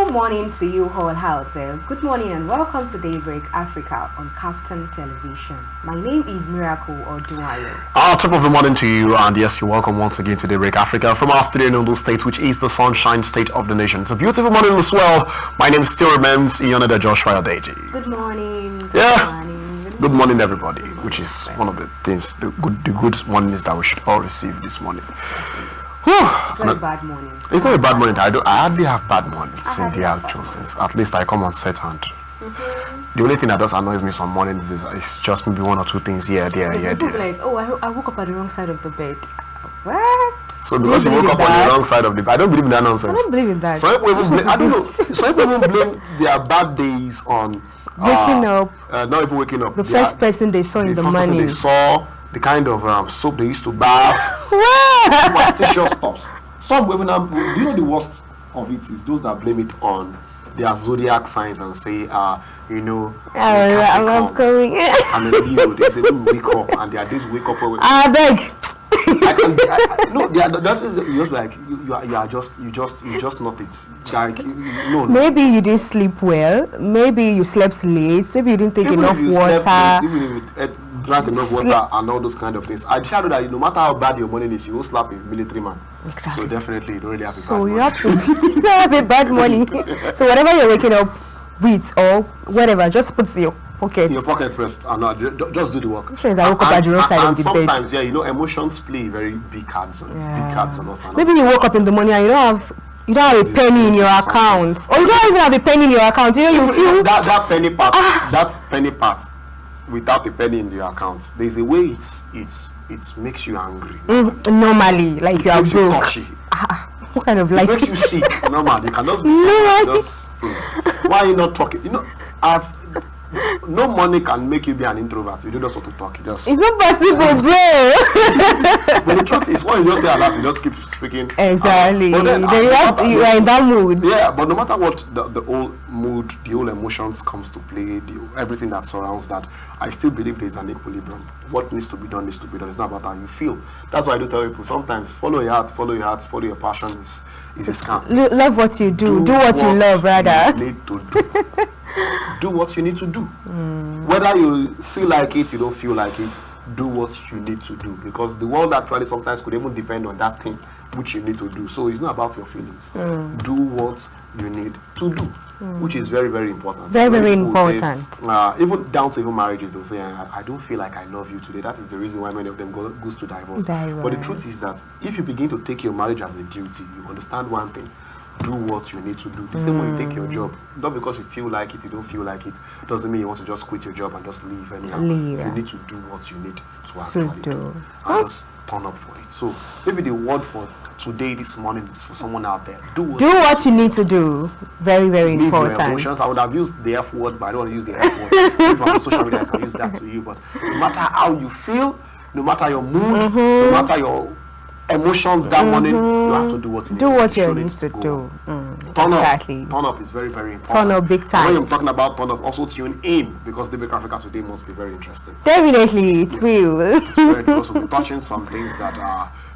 Good morning to you all out there. Good morning and welcome to Daybreak Africa on KAFTAN television. My name is Miracle Odunayo. Top of the morning to you, and yes, you're welcome once again to Daybreak Africa from our studio in Ondo State, which is the sunshine state of the nation. It's a beautiful morning as well. My name still remains Ikhonede Joshua Adeyemi. Good morning. Good morning, everybody, which is one of the things, the good mornings that we should all receive this morning. It's not a bad morning. It's not a bad morning. I hardly have bad mornings in the actual sense. At least I come on set hand. The only thing that just annoys me some mornings is it's just maybe one or two things here, there. Like, oh, I woke up at the wrong side of the bed. What? So because you woke up on the wrong side of the bed, I don't believe in that nonsense. I don't believe in that. So I don't know. Some people even blame their bad days on waking up. Not even waking up. The first person they saw in the morning. They saw the kind of soap they used to bath. Superstitious stuff. Some even you know the worst of it is those that blame it on their zodiac signs and say, I'm coming. And then they say, wake up, and their days wake up. I beg. That is just like you just not it. Like no. Maybe you didn't sleep well. Maybe you slept late. Maybe you didn't take enough water. Even if you drank enough water and all those kind of things. I shadow that no matter how bad your morning is, you won't slap a military man. Exactly. So definitely you don't really have a bad morning. You have a bad morning. So whatever you're waking up with or whatever, just put your pocket. Your pocket first, and just do the work. I woke up at the wrong side of the bed. Sometimes, emotions play very big cards on us. Maybe you woke up in the morning and you don't have a penny in your account, or you don't even have a penny in your account. You feel that penny part. That penny part without a penny in your account. There's a way it makes you angry. Normally, like you are broke. What kind of life? It makes you sick. Normal. You cannot be sick. Why are you not talking? No money can make you be an introvert. You don't know what to talk. It's not possible, bro. But the truth is, when you just say a lot, you just keep speaking. Exactly. But then, you are in that mood. Yeah, but no matter what the whole mood, the whole emotions comes to play, everything that surrounds that, I still believe there is an equilibrium. What needs to be done needs to be done. It's not about how you feel. That's why I do tell people sometimes follow your heart, follow your passion is a scam. Love what you do. Do what you love, rather. You need to do. Do what you need to do. Whether you feel like it, you don't feel like it, do what you need to do, because the world actually sometimes could even depend on that thing which you need to do. So it's not about your feelings. Do what you need to do, which is very, very important. Very important. Say, even down to even marriages, they'll say, I don't feel like I love you today. That is the reason why many of them goes to divorce. But the truth is that if you begin to take your marriage as a duty, you understand one thing: do what you need to do. The same way you take your job, not because you feel like it, you don't feel like it, doesn't mean you want to just quit your job and just leave anyhow. You need to do what you need to actually do and just turn up for it. So maybe the word for today, this morning, is for someone out there: do what you need to do. Very, very important. Your emotions. I would have used the F word, but I don't want to use the F word. If I'm on social media, I can use that to you. But no matter how you feel, no matter your mood, no matter your emotions that morning, you have to do what you need to do. Do what you need to do. Turn up is very, very important. Turn up big time. When I'm talking about turn up, also tune in, because Daybreak Africa today must be very interesting. Definitely, it will. Because we'll be touching some things that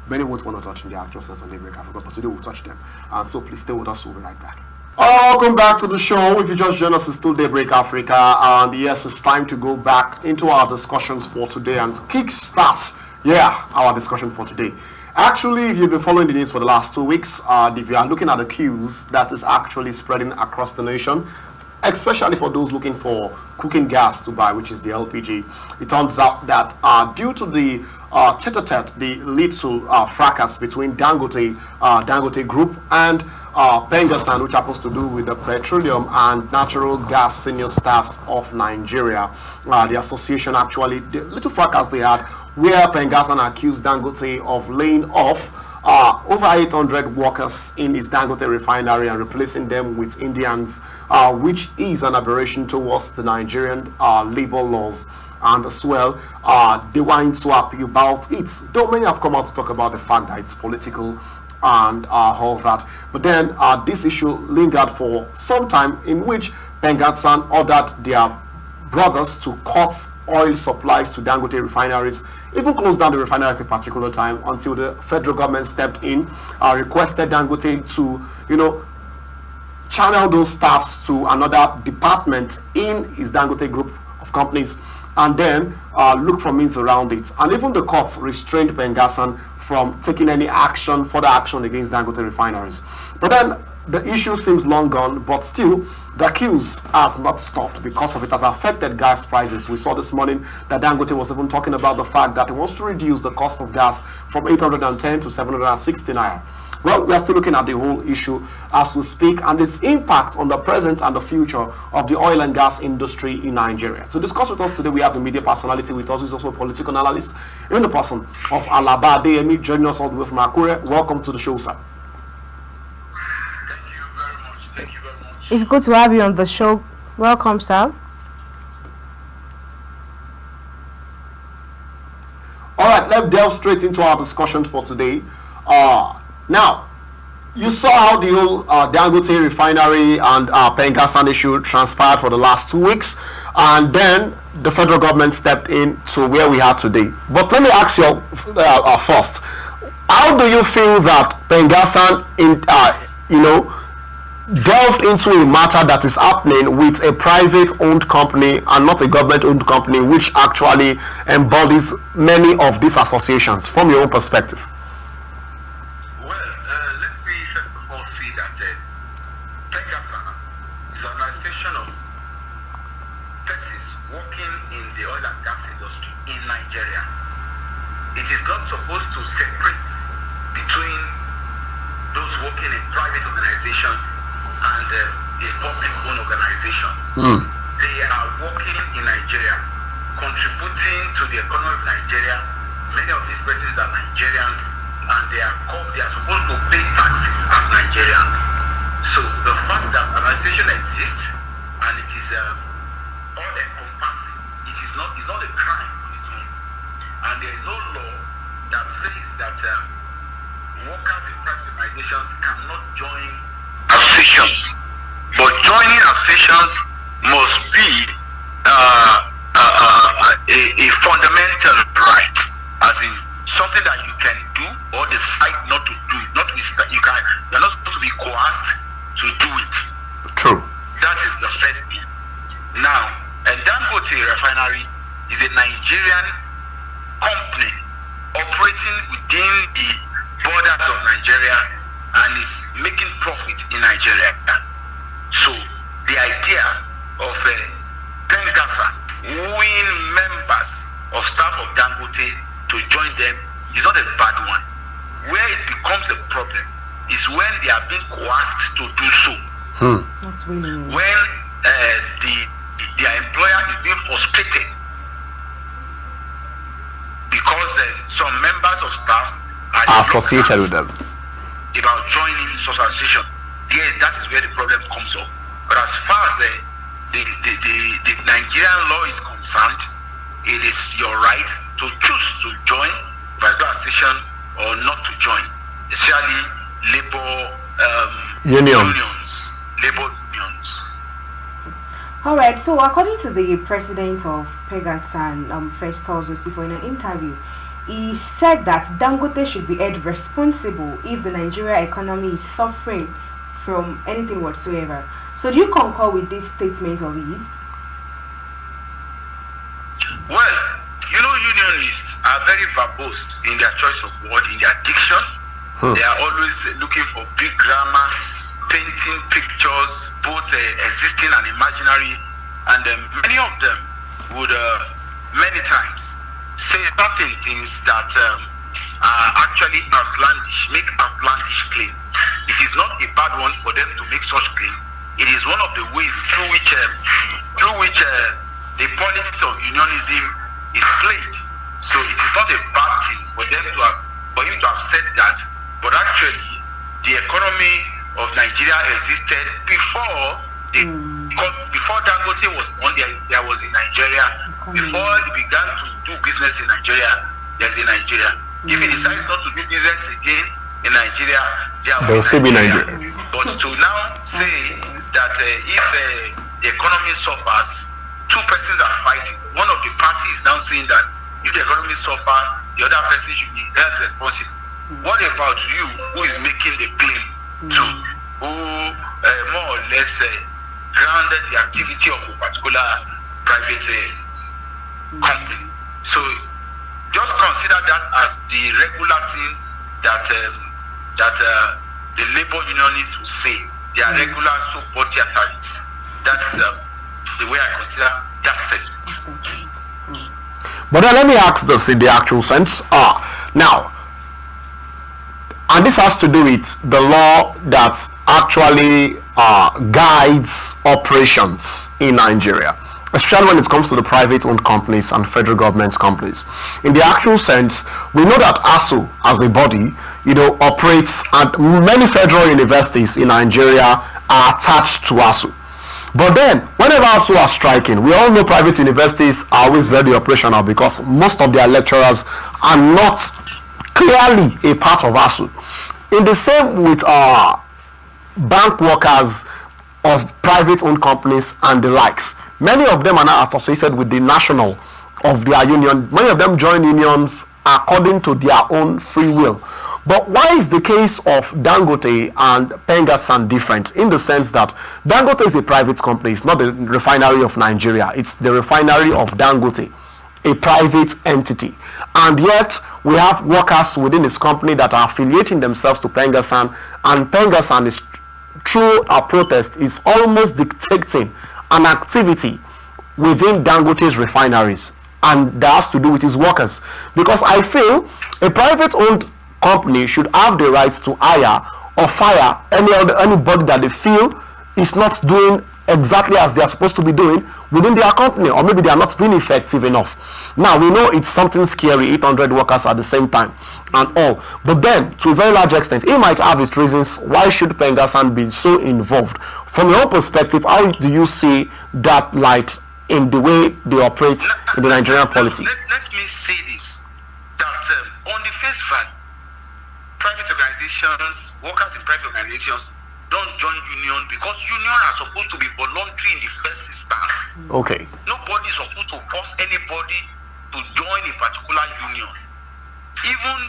many won't want to touch in the actual sense on Daybreak Africa, but today we'll touch them. And so please stay with us, we'll be right back. Welcome back to the show. If you just joined us, it's still Daybreak Africa, and yes, it's time to go back into our discussions for today and kickstart, our discussion for today. Actually, if you've been following the news for the last 2 weeks, if you are looking at the queues that is actually spreading across the nation, especially for those looking for cooking gas to buy, which is the LPG, it turns out that due to the tete-a-tete, the little fracas between Dangote Group and Pengassan, which happens to do with the petroleum and natural gas senior staffs of Nigeria, the association actually, the little fracas they had, where Pengassan accused Dangote of laying off over 800 workers in his Dangote refinery and replacing them with Indians, which is an aberration towards the Nigerian labor laws. And as well, they weren't so happy about it. Though many have come out to talk about the fact that it's political and all that. But then this issue lingered for some time, in which Pengassan ordered their brothers to cut oil supplies to Dangote refineries, even closed down the refinery at a particular time, until the federal government stepped in, requested Dangote to, channel those staffs to another department in his Dangote group of companies, and then look for means around it. And even the courts restrained Pengassan from taking any action, further action against Dangote refineries. But then the issue seems long gone, but still the queues has not stopped because of it has affected gas prices. We saw this morning that Dangote was even talking about the fact that he wants to reduce the cost of gas from 810 to 760 naira. Well, we are still looking at the whole issue as we speak and its impact on the present and the future of the oil and gas industry in Nigeria. To discuss with us today, we have a media personality with us who is also a political analyst in the person of Alaba Adeyemi, joining us all the way from Akure. Welcome to the show, sir. Thank you very much. Thank you very much. It's good to have you on the show. Welcome, sir. All right, let's delve straight into our discussion for today. Now, you saw how the whole Dangote refinery and Pengassan issue transpired for the last 2 weeks, and then the federal government stepped in to where we are today. But let me ask you first, how do you feel that Pengassan, delved into a matter that is happening with a private-owned company and not a government-owned company, which actually embodies many of these associations, from your own perspective? It is not supposed to separate between those working in private organizations and a public-owned organization. They are working in Nigeria, contributing to the economy of Nigeria. Many of these persons are Nigerians, and they are supposed to pay taxes as Nigerians. So the fact that an organization exists and it is all-encompassing, it's not a crime on its own. And there is no law that says that workers in private organizations cannot join associations. But joining associations must be a fundamental right, as in something that you can do or decide not to do. You're not supposed to be coerced to do it. True. That is the first thing. Now, a Dangote refinery is a Nigerian company operating within the borders of Nigeria and is making profit in Nigeria. So the idea of Pengassan wooing members of staff of Dangote to join them is not a bad one. Where it becomes a problem is when they are being coerced to do so. That's really nice. When their employer is being frustrated because some members of staff are associated with them about joining this association. Yes, that is where the problem comes up. But as far as the Nigerian law is concerned, it is your right to choose to join particular association or not to join, especially labor unions. Labor unions. All right. So, according to the president of Pengassan, Festus Osifo, in an interview, he said that Dangote should be held responsible if the Nigeria economy is suffering from anything whatsoever. So, do you concur with this statement of his? Well, unionists are very verbose in their choice of word, in their diction. They are always looking for big grammar, painting pictures, both existing and imaginary, and many of them would many times say certain things that are actually outlandish, make outlandish claim. It is not a bad one for them to make such claim. It is one of the ways through which the politics of unionism is played. So it is not a bad thing for him to have said that, but actually the economy of Nigeria existed before Dangote was born. There was in Nigeria. Before he began to do business in Nigeria, there's in Nigeria. If he decides not to do business again in Nigeria, there will still be Nigeria. But to now say that if the economy suffers, two persons are fighting. One of the parties is now saying that if the economy suffers, the other person should be held responsible. What about you, who is making the claim too? who more or less grounded the activity of a particular private company. So just consider that as the regular thing that the labor unionists will say. They are regular so-called tariffs. That's the way I consider that statement. But then let me ask this in the actual sense. Now, and this has to do with the law that actually guides operations in Nigeria, especially when it comes to the private-owned companies and federal government companies. In the actual sense, we know that ASU as a body, operates, and many federal universities in Nigeria are attached to ASU. But then, whenever ASU are striking, we all know private universities are always very operational because most of their lecturers are not clearly a part of ASU. In the same with bank workers of private-owned companies and the likes. Many of them are now associated with the national of their union. Many of them join unions according to their own free will. But why is the case of Dangote and Pengassan different? In the sense that Dangote is a private company, it's not the refinery of Nigeria, it's the refinery of Dangote, a private entity. And yet we have workers within this company that are affiliating themselves to Pengassan, and Pengassan is, through a protest, is almost dictating an activity within Dangote's refineries, and that has to do with his workers. Because I feel a private owned company should have the right to hire or fire anybody that they feel is not doing exactly as they are supposed to be doing within their company, or maybe they are not being effective enough. Now we know it's something scary, 800 workers at the same time and all, but then to a very large extent he might have his reasons. Why should Pengassan be so involved? From your perspective, how do you see that light in the way they operate in the Nigerian polity? Let me say this, that on the face value, private organizations, workers in private organizations don't join union because union are supposed to be voluntary in the first instance. Okay. Nobody is supposed to force anybody to join a particular union. Even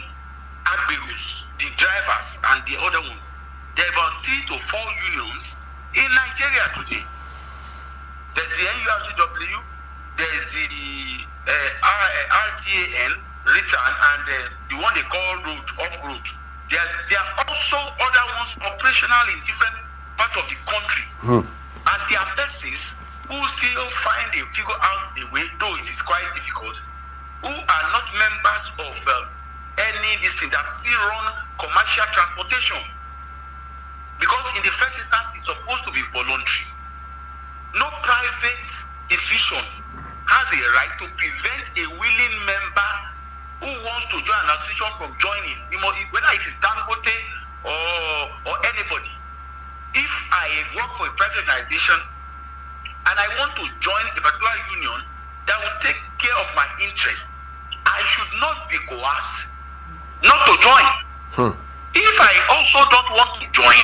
Agberos, the drivers and the other ones, there are about 3 to 4 unions in Nigeria today. There's the NURCW, there's the RTAN, return, and the one they call road, off-road. There are also other ones operational in different parts of the country. And there are persons who still figure out the way, though it is quite difficult, who are not members of any district that still run commercial transportation. Because in the first instance, it's supposed to be voluntary. No private institution has a right to prevent a willing member who wants to join an association from joining, whether it is Dangote or anybody. If I work for a private organization and I want to join a particular union that will take care of my interest, I should not be coerced not to join. If I also don't want to join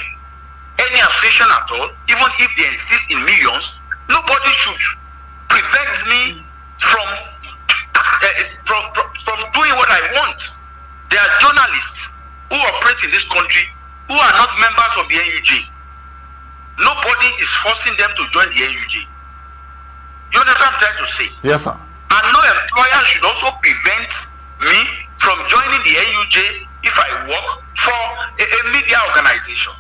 any association at all, even if they exist in millions, nobody should prevent me from doing what I want. There are journalists who operate in this country who are not members of the NUJ. Nobody is forcing them to join the NUJ. You understand what I'm trying to say? Yes, sir. And no employer should also prevent me from joining the NUJ if I work for a media organization.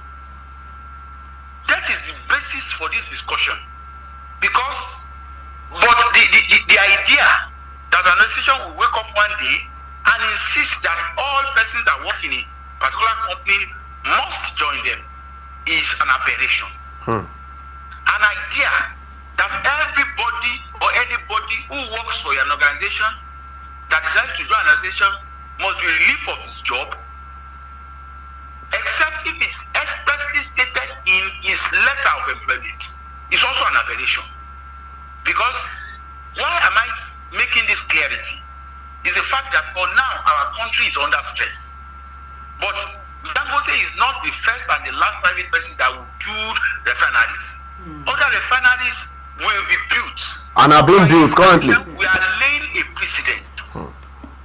That is the basis for this discussion. Because, but the idea that an organization will wake up one day and insist that all persons that work in a particular company must join them is an aberration. An idea that everybody or anybody who works for an organization that decides to join an organization must be relieved of his job, except if it's expressly stated in his letter of employment, is also an aberration. Because why am I making this clarity? Is the fact that for now our country is under stress. But Dangote is not the first and the last private person that will build refineries. Other refineries will be built. And are being built currently. We are laying a precedent.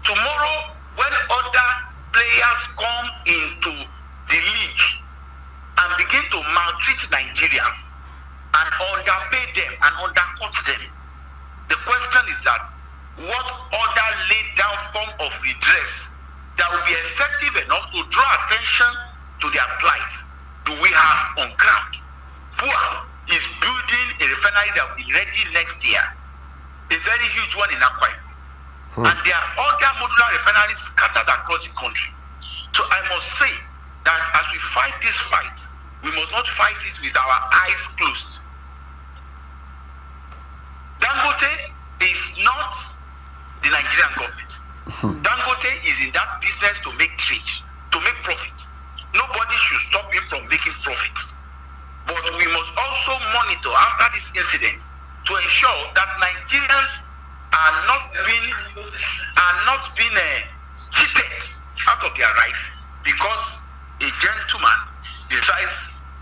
Tomorrow, when other players come into the league and begin to what other laid down form of redress that will be effective enough to draw attention to their plight do we have on ground? BUA is building a refinery that will be ready next year, a very huge one in Akwa Ibom. And there are other modular refineries scattered across the country. So I must say that as we fight this fight, we must not fight it with our eyes closed. Dangote is not the Nigerian government. Dangote is in that business to make trade, to make profit. Nobody should stop him from making profit. But we must also monitor after this incident to ensure that Nigerians are not being cheated out of their rights because a gentleman decides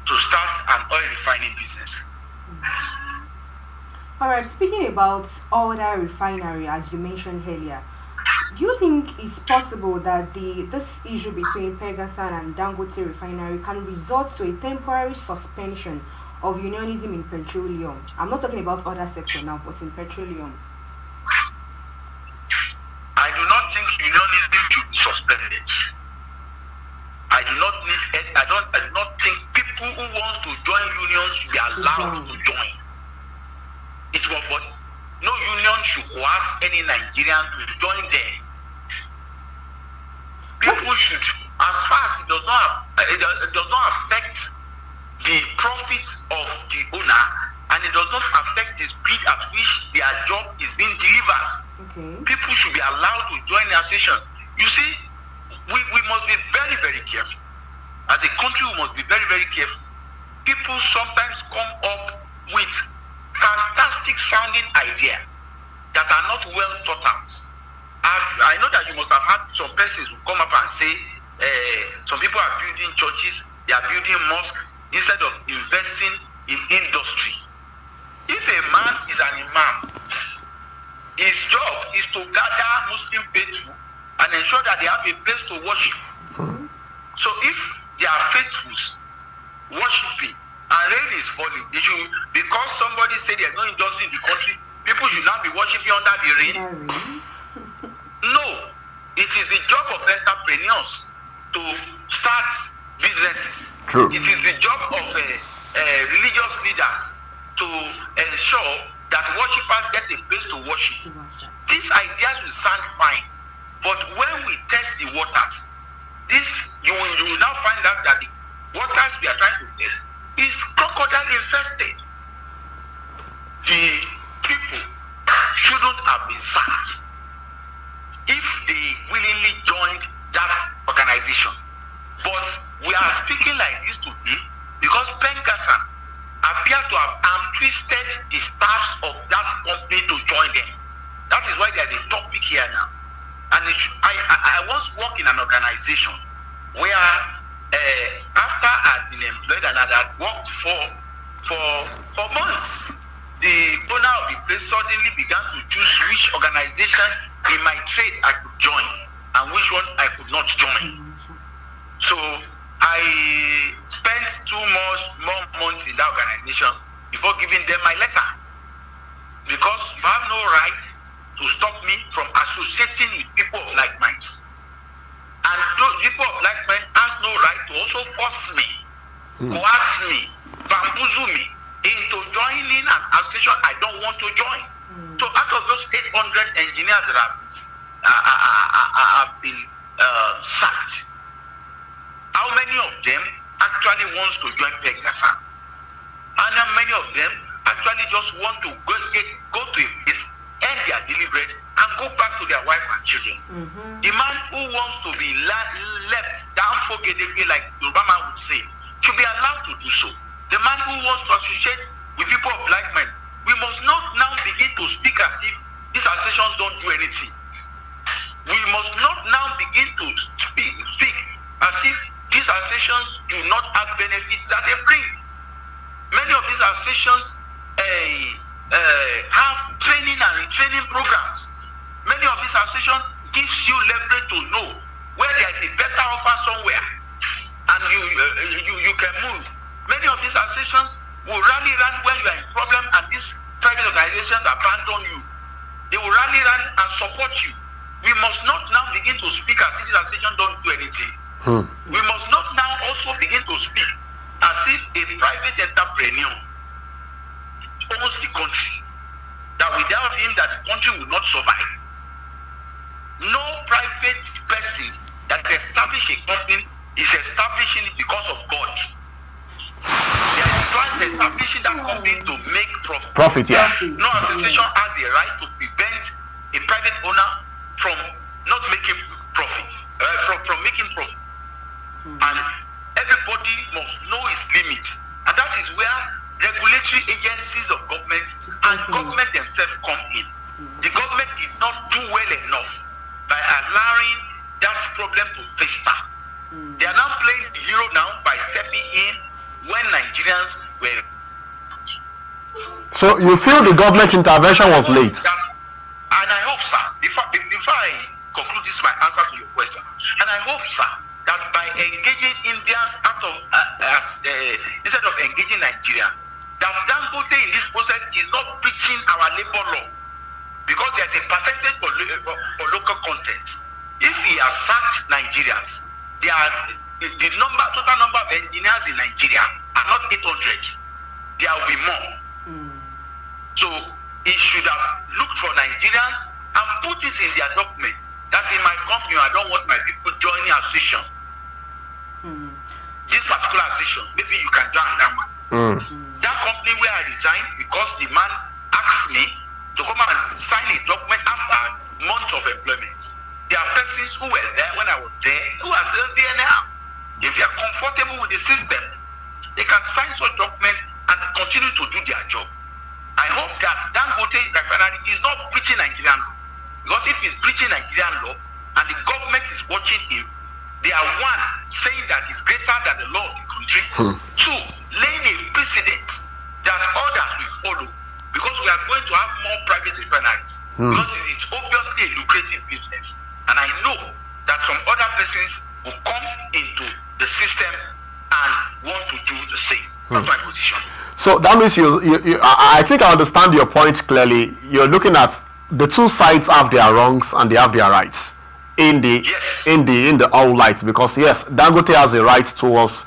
to start an oil refining business. Alright, speaking about other refinery, as you mentioned earlier, do you think it's possible that this issue between Pengassan and Dangote refinery can result to a temporary suspension of unionism in petroleum? I'm not talking about other sector now, but in petroleum. I do not think unionism should be suspended. I do not think people who want to join unions should be allowed to join. But no union should coerce any Nigerian to join them. People should, as far as it does not affect the profits of the owner, and it does not affect the speed at which their job is being delivered. Okay. People should be allowed to join the association. You see, we must be very, very careful. As a country, we must be very, very careful. People sometimes come up with fantastic sounding ideas that are not well thought out. I know that you must have had some persons who come up and say some people are building churches, they are building mosques instead of investing in industry. If a man is an imam, his job is to gather Muslim faithful and ensure that they have a place to worship. So if they are faithfuls worshiping and rain is falling, they should, because somebody said there's no industry in the country, people should now be worshiping under the rain. No, it is the job of entrepreneurs to start businesses. True. It is the job of religious leaders to ensure that worshippers get a place to worship. These ideas will sound fine, but when we test the waters, you will now find out that the waters we are trying to test is crocodile infested. The people shouldn't have been sacked if they willingly joined that organization. But we are speaking like this today because Pengassan appears to have twisted the staffs of that company to join them. That is why there's a topic here now. And I once worked in an organization where after I'd been employed and I had worked for months, the owner of the place suddenly began to choose which organization in my trade I could join and which one I could not join. So I spent 2 more months in that organization before giving them my letter, because you have no right to stop me from associating with people of like minds, and those people of like minds has no right to also force me, coerce me, bamboozle me into joining an association I don't want to join. So out of those 800 engineers that have been sacked, how many of them actually wants to join Pengassan? And how many of them actually just want to go to a place, end their deliberate, and go back to their wife and children? The man who wants to be left down for Gedege, like Yoruba man would say, should be allowed to do so. The man who wants to associate with people of like mind, we must not now begin to speak as if these associations don't do anything. We must not now begin to speak as if these associations do not have benefits that they bring. Many of these associations have training and retraining programs. Many of these associations gives you leverage to know where there is a better offer somewhere, and you can move. Many of these associations will rally around when you are in problem, and these private organizations abandon you. they will rally around and support you. We must not now begin to speak as if the station don't do anything. We must not now also begin to speak as if a private entrepreneur owns the country. That without him, that the country will not survive. No private person that establish a company is establishing it because of God. They are trying to establishing that company to make profit. Profit, yeah. No association has the right to prevent a private owner from not making profit, from making profit. And everybody must know its limits. And that is where regulatory agencies of government and government themselves come in. The government did not do well enough by allowing that problem to fester. They are now playing the hero now by stepping in when Nigerians were. So you feel the government intervention was late? And I hope, sir, before I conclude this my answer to your question, and I hope, sir, that by engaging Indians out of instead of engaging Nigeria, that Dangote in this process is not preaching our labor law, because there's a percentage for local content. If he has sacked Nigerians, the total number of engineers in Nigeria are not 800. There will be more. So he should have looked for Nigerians and put it in their document that in my company I don't want my people joining association. This particular association, maybe you can join that one. That company where I resigned because the man asked me to come and sign a document after months of employment. There are persons who were there when I was there who are still there now. If they are comfortable with the system, they can sign such documents and continue to do their job. I hope that Dangote refinery is not breaching Nigerian law. Because if he's breaching Nigerian law and the government is watching him, they are one, saying that he's greater than the law of the country. Two, laying a precedent that others will follow. Because we are going to have more private refineries. Because it's obviously a lucrative business. And I know that some other persons will come into the system and want to do the same. That's my position. So that means I think I understand your point clearly. You're looking at the two sides have their wrongs and they have their rights in the all light, because yes, Dangote has a right towards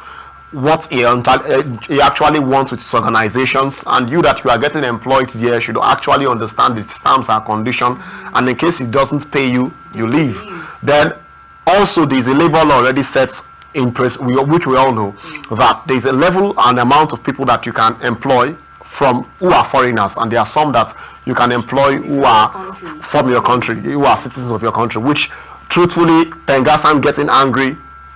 what he actually wants with his organizations, and you that you are getting employed there should actually understand the terms and conditions, and in case it doesn't pay you, you leave. Then also there's a labor law already set in place, which we all know, that there's a level and amount of people that you can employ who are foreigners, and there are some that you can employ who are from your country, who are citizens of your country, which truthfully Pengassan getting angry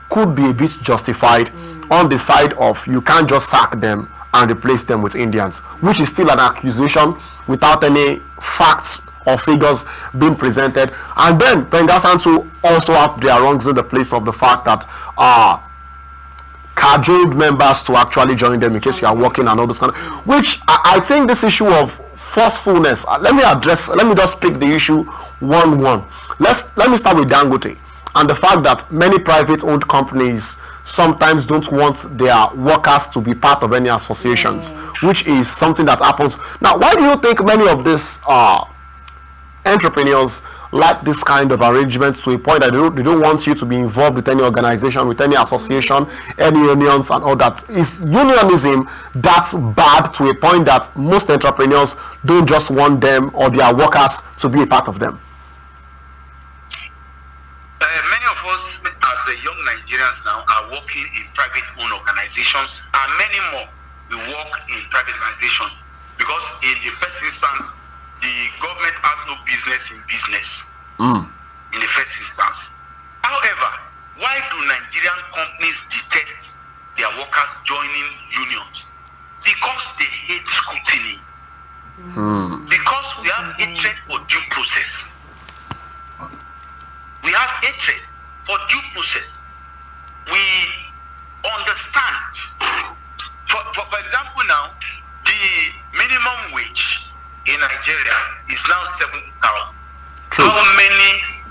could be a bit justified on the side of you can't just sack them and replace them with Indians, which is still an accusation without any facts or figures being presented. And then Pengassan too also have their wrongs in the place of the fact that cajoled members to actually join them in case you are working and all this kind of, which I think this issue of forcefulness, let me just pick the issue one. Let me start with Dangote and the fact that many private owned companies sometimes don't want their workers to be part of any associations, which is something that happens. Now, why do you think many of these entrepreneurs like this kind of arrangement to a point that they don't want you to be involved with any organization, with any association, any unions and all that? Is unionism that bad to a point that most entrepreneurs don't just want them or their workers to be a part of them? Many of us as young Nigerians now are working in private owned organizations, and many more will work in private organizations, because in the first instance the government has no business in business in the first instance. However, why do Nigerian companies detest their workers joining unions? Because they hate scrutiny. Because we have hatred for due process. We have hatred for due process. We understand. For example now, the minimum wage in Nigeria is now 70,000. How many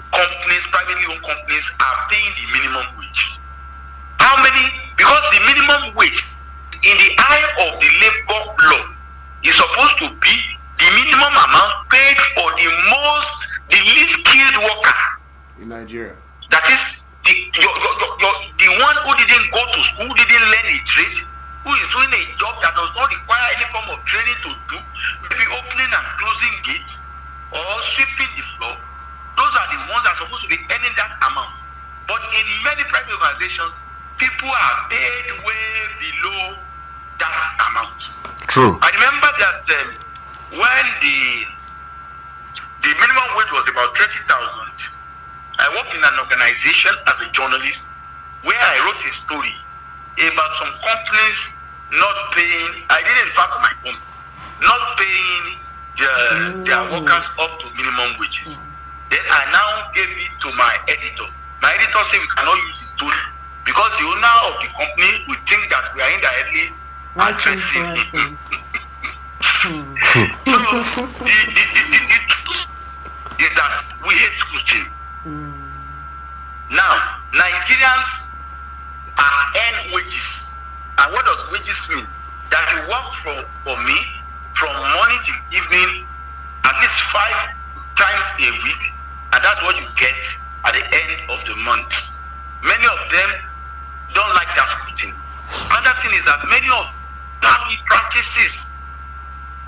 companies, privately owned companies, are paying the minimum wage? How many? Because the minimum wage in the eye of the labor law is supposed to be the the minimum amount paid for the least skilled worker in Nigeria. That is the one who didn't go to school, didn't learn a trade, who is doing a job that does not require any form of training to do, maybe opening and closing gates or sweeping the floor. Those are the ones that are supposed to be earning that amount. But in many private organizations, people are paid way below that amount. True. I remember that when the minimum wage was about 30,000, I worked in an organization as a journalist where I wrote a story about some companies not paying, I did in fact my own, not paying their workers up to minimum wages. Then I now gave it to my editor. My editor said we cannot use the story because the owner of the company will think that we are indirectly addressing him. So the truth is that we hate scrutiny. Now, Nigerians earn wages. And what does wages mean? That you work for me from morning till evening at least 5 times a week, and that's what you get at the end of the month. Many of them don't like that scrutiny. Another thing is that many of family practices,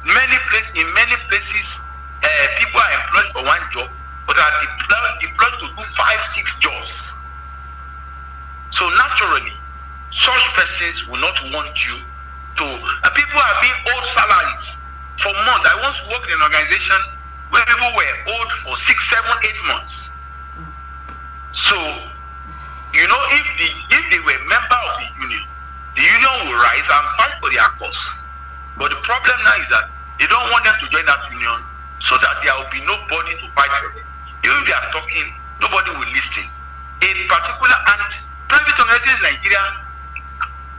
in many places, people are employed for one job, but are deployed to do 5-6 jobs. So naturally, such persons will not want you to. People are being owed salaries for months. I once worked in an organization where people were owed for 6, 7, 8 months. So, you know, if they were member of the union will rise and fight for their cause. But the problem now is that they don't want them to join that union so that there will be nobody to fight for them. Even if they are talking, nobody will listen. In particular, and private organizations in Nigeria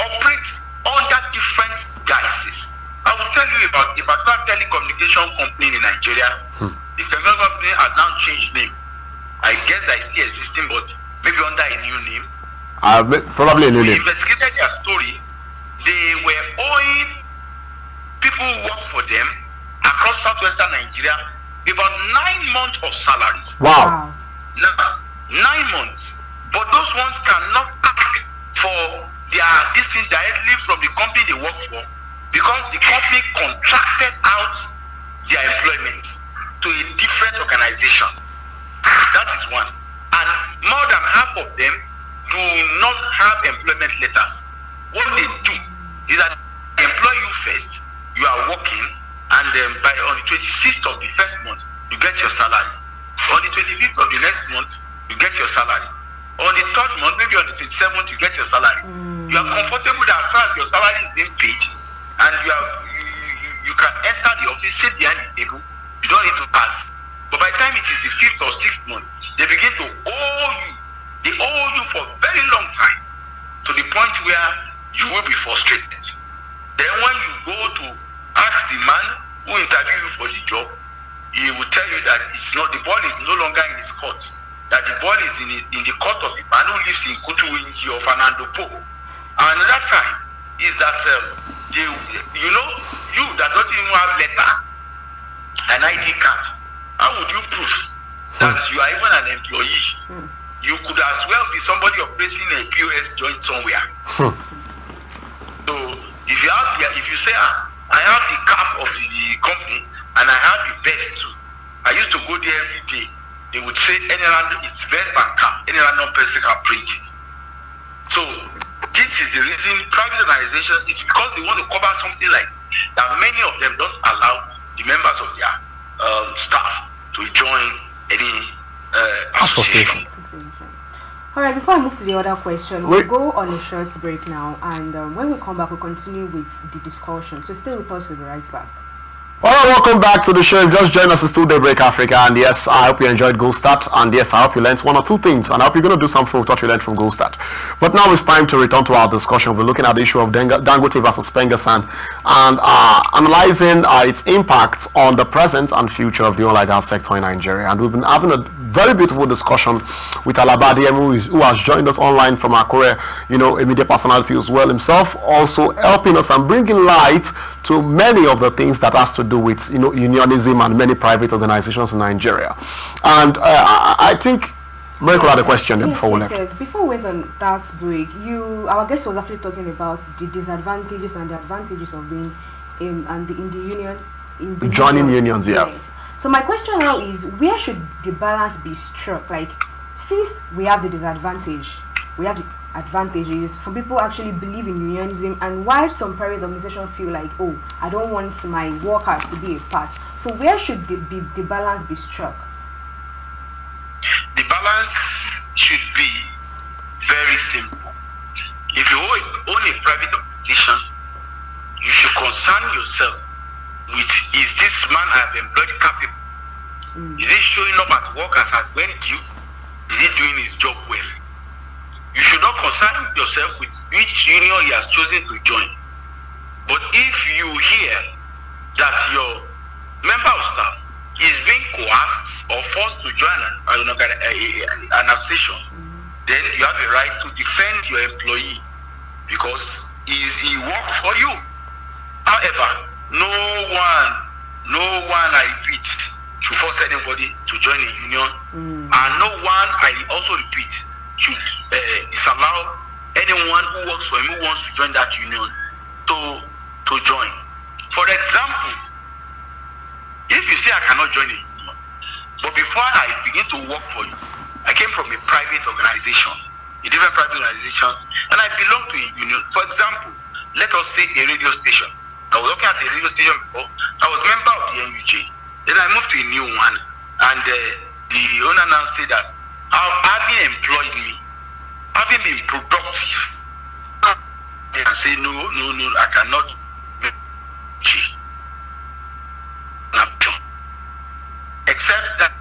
operates under different guises. I will tell you about a particular telecommunication company in Nigeria. The telecommunication company has now changed name. I guess that it's still existing, but maybe under a new name. Probably a new name. We investigated their story. They were owing people who work for them across southwestern Nigeria about 9 months of salaries. Wow. Now, 9 months. But those ones cannot ask for their distance directly from the company they work for because the company contracted out their employment to a different organization. That is one. And more than half of them do not have employment letters. What they do is that they employ you first, you are working, and then on the 26th of the first month, you get your salary. On the 25th of the next month, you get your salary. On the third month, maybe on the 27th, you get your salary. You are comfortable that as far as your salary is being paid, and you can enter the office, sit behind the table, you don't need to ask. But by the time it is the 5th or 6th month, they begin to owe you. They owe you for a very long time, to the point where you will be frustrated. Then when you go to ask the man who interviewed you for the job, he will tell you that the ball is no longer in his court. That the ball is in the court of the man who lives in Kutuwinji or Fernando Po. Another time is that you that don't even have letter, an ID card, how would you prove that you are even an employee? You could as well be somebody operating a POS joint somewhere. So if you say I have the cap of the company and I have the vest too, I used to go there every day. They would say it's vest and cap, any random person can print it. So this is the reason private organizations, it's because they want to cover something like that. Many of them don't allow the members of their staff to join any association. Alright, before I move to the other question, we'll go on a short break now, and when we come back, we'll continue with the discussion. So stay with us, we'll be right back. Alright, welcome back to the show. If you just joined us, it's still Daybreak Africa, and yes, I hope you enjoyed GoStart, and yes, I hope you learned one or two things, and I hope you're going to do something with what you learned from GoStart. But now it's time to return to our discussion. We're looking at the issue of Dangote versus Pengassan, and analyzing its impact on the present and future of the oil and gas sector in Nigeria. And we've been having a very beautiful discussion with Alaba, Adeyemi, who has joined us online from Akure, a media personality as well himself, also helping us and bringing light to many of the things that has to do with, unionism and many private organizations in Nigeria. And I think Miracle had a question before we left. Yes. Before we went on that break, our guest was actually talking about the disadvantages and the advantages of being in the union. Joining unions, yeah. Yes. So my question now is, where should the balance be struck? Like, since we have the disadvantage, we have the advantages. Some people actually believe in unionism, and while some private organizations feel like, oh, I don't want my workers to be a part. So where should the balance be struck? The balance should be very simple. If you own a private organization, you should concern yourself with, is this man I have employed capable? Is he showing up at work as at when due? Is he doing his job well? You should not concern yourself with which union he has chosen to join. But if you hear that your member of staff is being coerced or forced to join an association, then you have a right to defend your employee because he worked for you. However, no one, I repeat, should force anybody to join a union, and no one, I also repeat, should disallow anyone who works for him who wants to join that union to join. For example, if you say I cannot join a union, but before I begin to work for you, I came from a private organization, a different private organization, and I belong to a union. For example, let us say a radio station. I was working at a radio station before. I was a member of the NUJ. Then I moved to a new one, and the owner now said that having employed me, having been productive, and say no, I cannot. Except that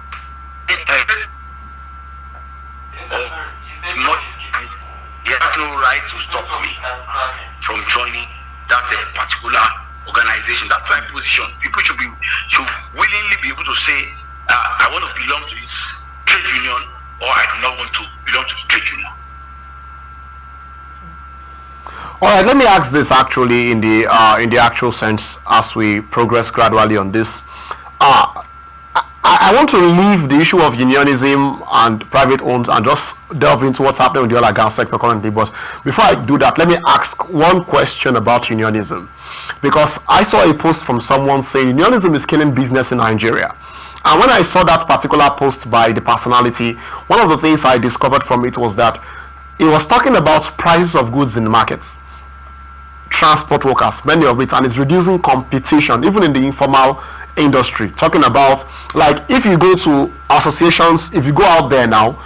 he has no right to stop me from joining that particular organization, that right position. People should willingly be able to say, I want to belong to this trade union, or I do not want to belong to the trade union. All right, let me ask this actually in the actual sense as we progress gradually on this. I want to leave the issue of unionism and private owns and just delve into what's happening with the oil and gas sector currently. But before I do that, let me ask one question about unionism, because I saw a post from someone saying unionism is killing business in Nigeria. And when I saw that particular post by the personality, one of the things I discovered from it was that it was talking about prices of goods in the markets, transport workers, many of it, and it's reducing competition even in the informal industry. Talking about, like, if you go to associations, if you go out there now,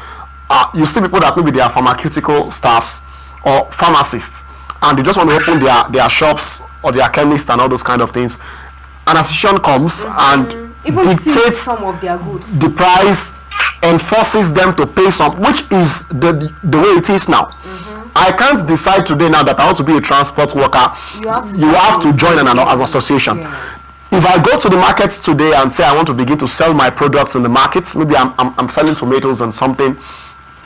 you see people that maybe they are pharmaceutical staffs or pharmacists, and they just want to open their shops or their chemists and all those kind of things. An association comes and even dictates some of their goods, the price, and forces them to pay some, which is the way it is now. I can't decide today now that I want to be a transport worker. You have to join an association. Yeah. If I go to the market today and say I want to begin to sell my products in the markets, maybe I'm selling tomatoes and something,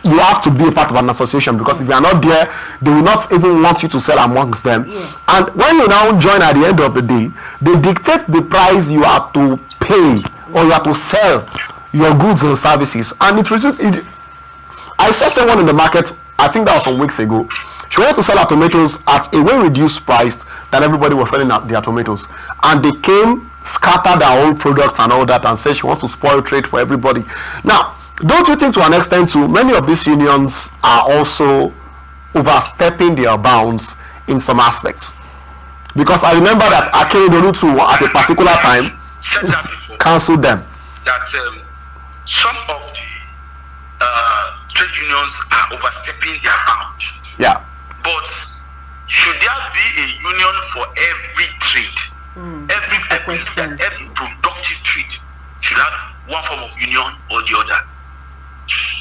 you have to be a part of an association, because if you are not there, they will not even want you to sell amongst them. Yes. And when you now join at the end of the day, they dictate the price you have to pay or you have to sell your goods and services. And I saw someone in the market, I think that was some weeks ago. She wanted to sell her tomatoes at a way reduced price than everybody was selling their tomatoes. And they came, scattered their own products and all that, and said she wants to spoil trade for everybody. Now, don't you think to an extent too, many of these unions are also overstepping their bounds in some aspects? Because I remember that Akeredolu too, at a particular time, cancelled them. That some of the trade unions are overstepping their bounds. Yeah. But should there be a union for every trade? Every productive trade should have one form of union or the other.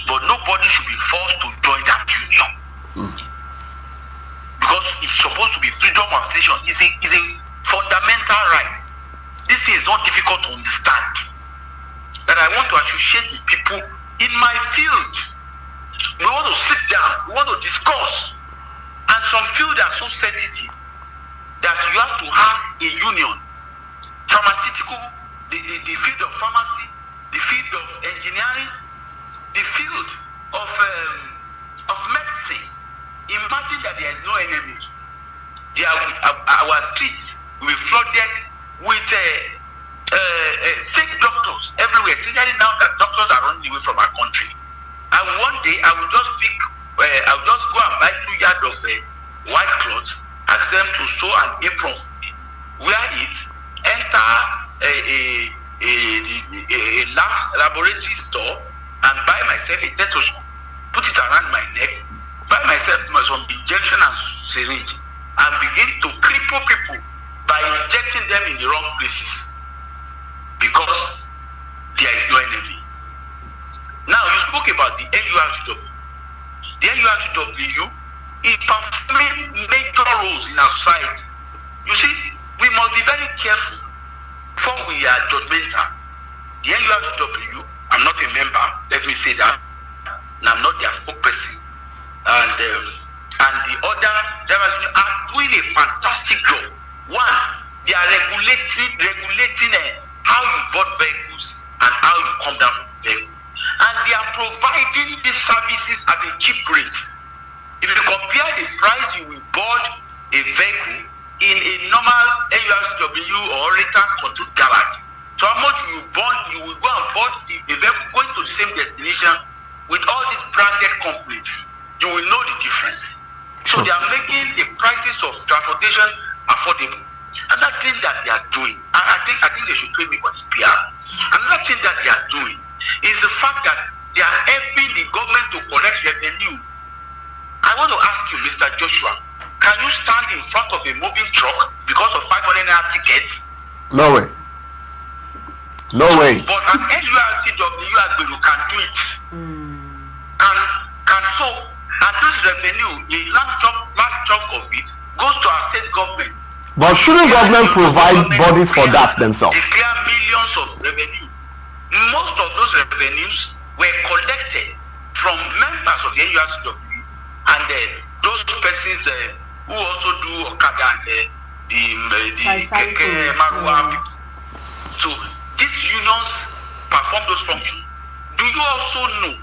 But nobody should be forced to join that union. Because it's supposed to be freedom of association. It's a fundamental right. This is not difficult to understand. That I want to associate with people in my field. We want to sit down, we want to discuss. And some fields are so sensitive that you have to have a union. Pharmaceutical the field of pharmacy, the field of engineering, the field of medicine. Imagine that there is no enemy. Our streets will be flooded with fake doctors everywhere, especially now that doctors are running away from our country. And one day I will just go and buy 2 yards of white cloth, ask them to sew an apron, wear it, enter a laboratory store and buy myself a stethoscope, put it around my neck, buy myself some injection and syringe, and begin to cripple people by injecting them in the wrong places because there is no enemy. Now, you spoke about the NURTW. The NURTW is performing major roles in our society. You see, we must be very careful before we are judgmental. The NURTW, I'm not a member, let me say that, and I'm not their spokesperson. And the other drivers are doing a fantastic job. One, they are regulating how you board vehicles and how you come down from the vehicle. And they are providing these services at a cheap rate. If you compare the price you will board a vehicle in a normal NURTW or return control garage, so how much you will go and board the vehicle going to the same destination with all these branded companies, you will know the difference. So they are making the prices of transportation affordable. Another thing that they are doing, and I think they should pay me for this PR. Another thing that they are doing is the fact that they are helping the government to collect revenue. I want to ask you, Mr. Joshua, can you stand in front of a moving truck because of 500 naira tickets? No way. No way. But an NURTW can do it. And this revenue, a large chunk of it, goes to our state government. But shouldn't government provide bodies for that themselves? Declare millions of revenue. Most of those revenues were collected from members of the NURTW and those persons who also do Okada and the Keke Marua people. So these unions perform those functions. Do you also know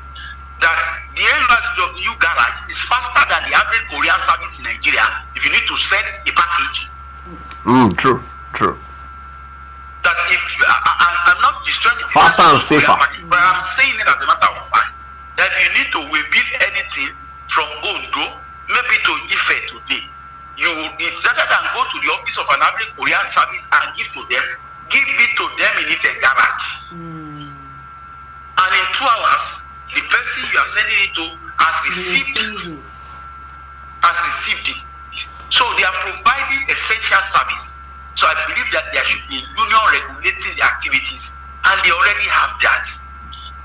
that the NURTW garage is faster than the average courier service in Nigeria if you need to send a package? True. That if I'm not destroying the faster and safer, but I'm saying it as a matter of fact that you need to build anything from Ondo, maybe to Ife today. It's rather than go to the office of an average courier service and give it to them in its garage. And in 2 hours, the person you are sending it to has received it. So they are providing essential service. So I believe that there should be union regulating the activities, and they already have that.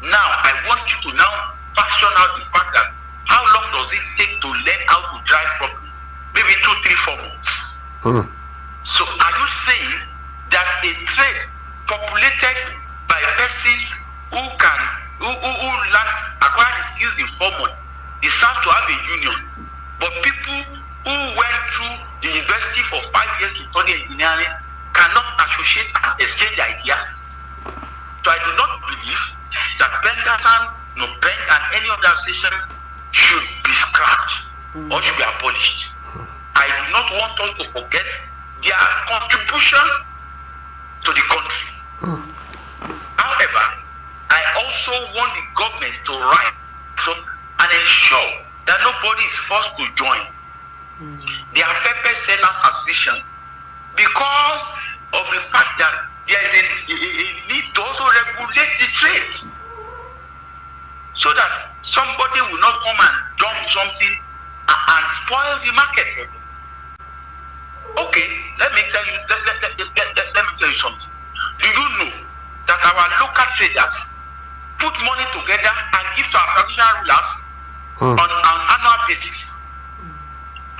Now I want you to now fashion out the fact that how long does it take to learn how to drive properly? Maybe 2, 3, 4 months. So are you saying that a trade populated by persons who acquire the skills in 4 months deserve to have a union, but people who went through the university for 5 years to study engineering cannot associate and exchange ideas? So I do not believe that Pengassan, Nobeng, and any other station should be scrapped or should be abolished. I do not want us to forget their contribution to the country. However, I also want the government to rise up and ensure that nobody is forced to join the Pepper Sellers Association because of the fact that there is a need to also regulate the trade so that somebody will not come and dump something and spoil the market. Okay, let me tell you something. Do you know that our local traders put money together and give to our traditional rulers on an annual basis?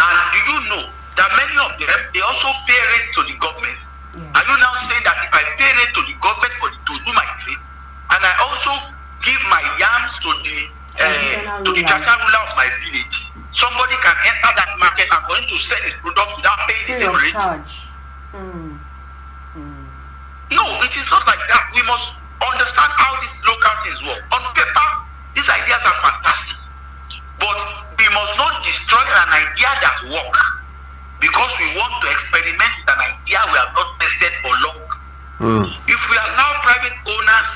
And do you know that many of them, they also pay rates to the government? Are you now saying that if I pay rate to the government to do my trade, and I also give my yams to the traditional ruler of my village, somebody can enter that market and for him to sell his product without paying the same rate? No, it is not like that. We must understand how these local things work. On paper, these ideas are fantastic, but we must not destroy an idea that works because we want to experiment with an idea we have not tested for long. If we allow private owners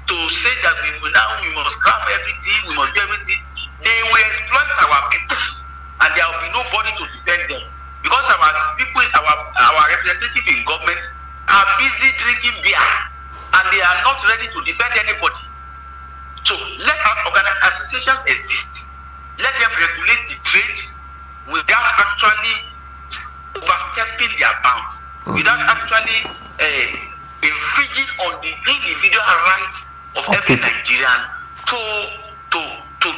to say that we must grab everything, we must do everything, they will exploit our people, and there will be nobody to defend them because our people, our representatives in government are busy drinking beer, and they are not ready to defend anybody. So let our associations exist. Let them regulate the trade without actually overstepping their bounds, without actually infringing on the individual rights of every Nigerian to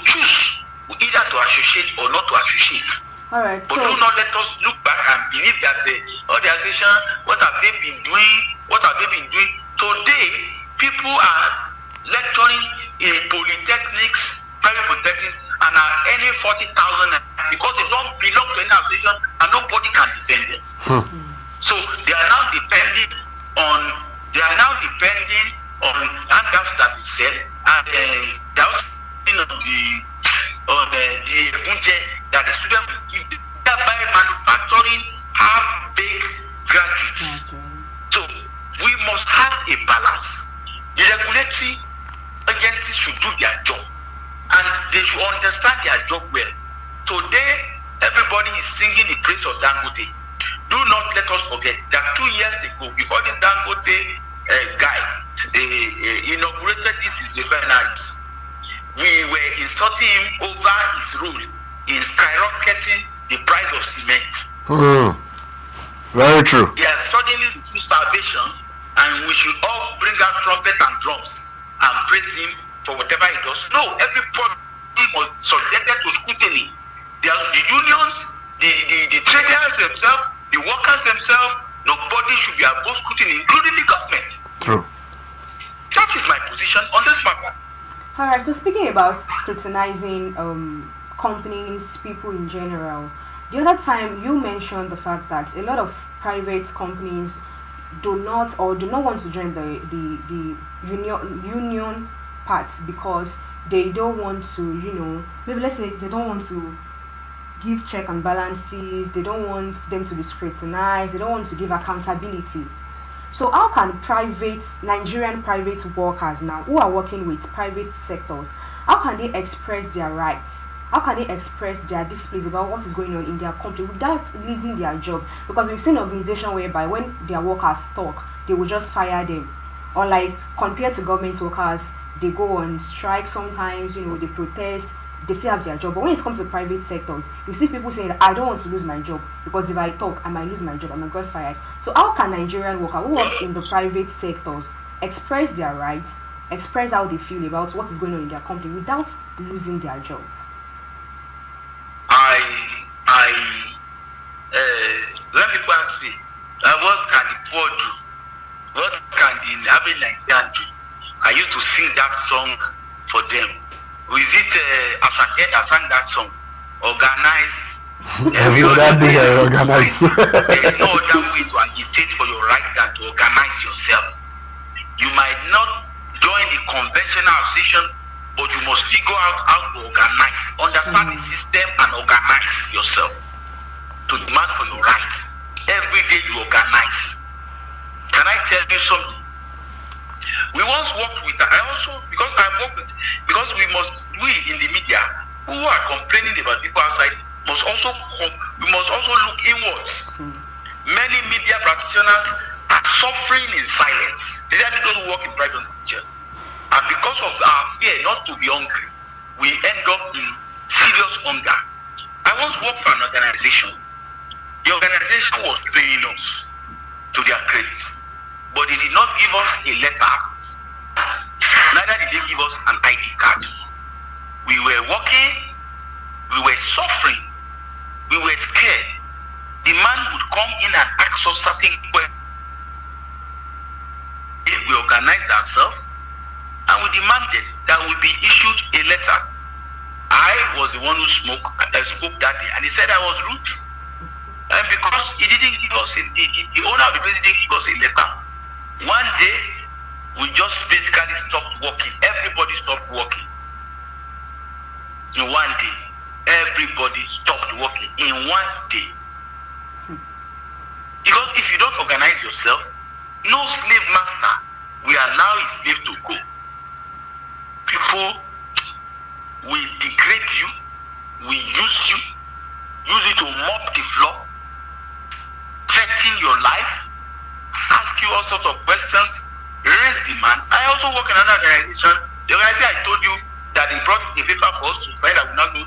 choose either to associate or not to associate. All right. But do not let us look back and believe that organization, what have they been doing? What have they been doing? Today, people are lecturing in polytechnics, private polytechnics, and are earning 40,000 because they don't belong to any association and nobody can defend them. So they are now depending on handouts that we sell, and they are the budget that the student will give, thereby manufacturing half-baked graduates. So we must have a balance. The regulatory agencies should do their job, and they should understand their job well. Today, everybody is singing the praise of Dangote. Do not let us forget that 2 years ago, before this Dangote guy inaugurated his refineries, we were insulting him over his role in skyrocketing the price of cement. Very true. He has suddenly refused salvation, and we should all bring out trumpet and drums and praise him for whatever he does. No, everybody was subjected to scrutiny. The unions, the traders themselves, the workers themselves, nobody should be above scrutiny, including the government. True. That is my position on this matter. Alright, so speaking about scrutinizing companies, people in general, the other time you mentioned the fact that a lot of private companies do not want to join the union parts because they don't want to, maybe let's say they don't want to give check and balances, they don't want them to be scrutinized, they don't want to give accountability. So how can Nigerian private workers now who are working with private sectors, how can they express their rights? How can they express their displeasure about what is going on in their company without losing their job? Because we've seen organizations whereby when their workers talk, they will just fire them. Or like compared to government workers, they go on strike sometimes, they protest, they still have their job. But when it comes to private sectors, you see people saying, I don't want to lose my job because if I talk, I might lose my job, I might get fired. So how can Nigerian worker who works in the private sectors express their rights, express how they feel about what is going on in their company without losing their job? When people ask me, what can the poor do? What can the average Nigerian do? I used to sing that song for them. Is it Asake that sang that song? Organize. Every other day I organize. There is no other way to agitate for your right than to organize yourself. You might not join the conventional association, but you must figure out how to organize. Understand the system and organize yourself to demand for your rights. Every day you organize. Can I tell you something? We once worked with, we in the media who are complaining about people outside we must also look inwards. Many media practitioners are suffering in silence. They don't who work in private sector. And because of our fear not to be hungry, we end up in serious hunger. I once worked for an organization. The organization was paying us to their credit, but they did not give us a letter. Neither did they give us an ID card. We were working, we were suffering, we were scared. The man would come in and ask us certain questions. We organized ourselves and we demanded that we be issued a letter. I was the one who spoke that day, and he said I was rude. And because he didn't give us, the owner of the place didn't give us a letter. One day, we just basically stopped working. Everybody stopped working. In one day, everybody stopped working. In one day. Because if you don't organize yourself, no slave master will allow his slave to go. People will degrade you, will use it to mop the floor, threaten your life, ask you all sorts of questions, raise demand. I also work in another organization. The organization I told you that they brought a paper for us to sign that we not do.